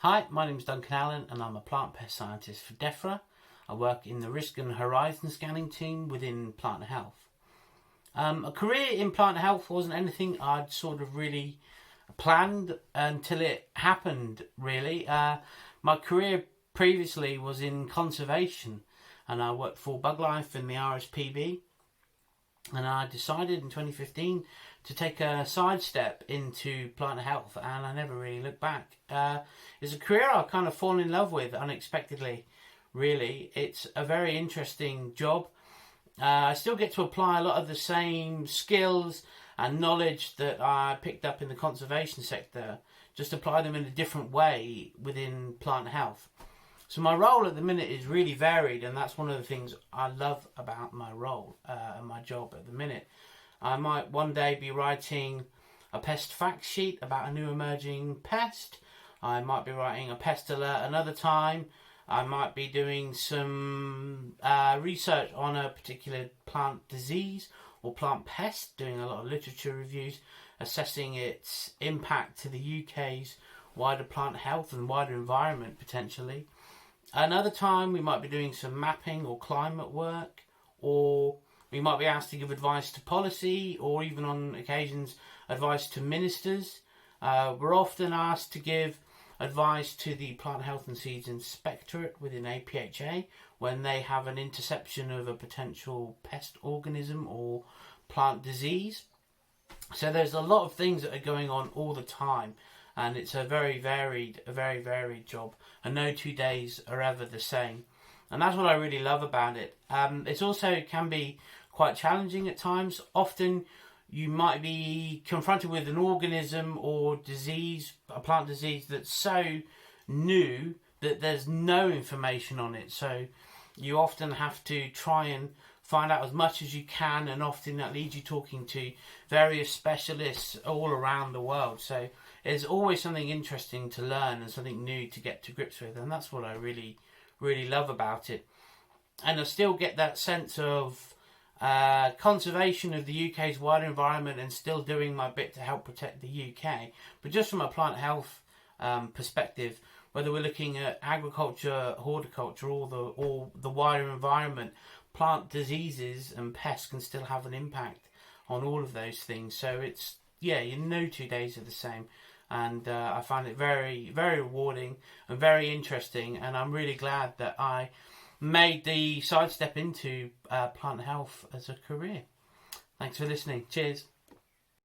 Hi, my name is Duncan Allen and I'm a plant pest scientist for DEFRA. I work in the risk and horizon scanning team within plant health. A career in plant health wasn't anything I'd sort of really planned until it happened, really. My career previously was in conservation and I worked for Bug Life in the RSPB, and I decided in 2015 to take a sidestep into plant health, and I never really looked back. It's a career I've kind of fallen in love with unexpectedly, really. It's a very interesting job. I still get to apply a lot of the same skills and knowledge that I picked up in the conservation sector, just apply them in a different way within plant health. So my role at the minute is really varied, and that's one of the things I love about my role and my job at the minute. I might one day be writing a pest fact sheet about a new emerging pest. I might be writing a pest alert another time. I might be doing some research on a particular plant disease or plant pest, doing a lot of literature reviews, assessing its impact to the UK's wider plant health and wider environment potentially. Another time we might be doing some mapping or climate work, or we might be asked to give advice to policy, or even on occasions advice to ministers. We're often asked to give advice to the Plant Health and Seeds Inspectorate within APHA when they have an interception of a potential pest organism or plant disease. So there's a lot of things that are going on all the time, and it's a very varied job, and no 2 days are ever the same. And that's what I really love about it. It also can be quite challenging at times. Often you might be confronted with an organism or disease, a plant disease that's so new that there's no information on it. So you often have to try and find out as much as you can, and often that leads you talking to various specialists all around the world. So there's always something interesting to learn and something new to get to grips with, and that's what I really love about it. And I still get that sense of conservation of the UK's wider environment and still doing my bit to help protect the UK. But just from a plant health perspective, whether we're looking at agriculture, horticulture, or the wider environment, plant diseases and pests can still have an impact on all of those things. So it's, no 2 days are the same. And I find it very rewarding and very interesting, and I'm really glad that I made the sidestep into plant health as a career. Thanks for listening. Cheers.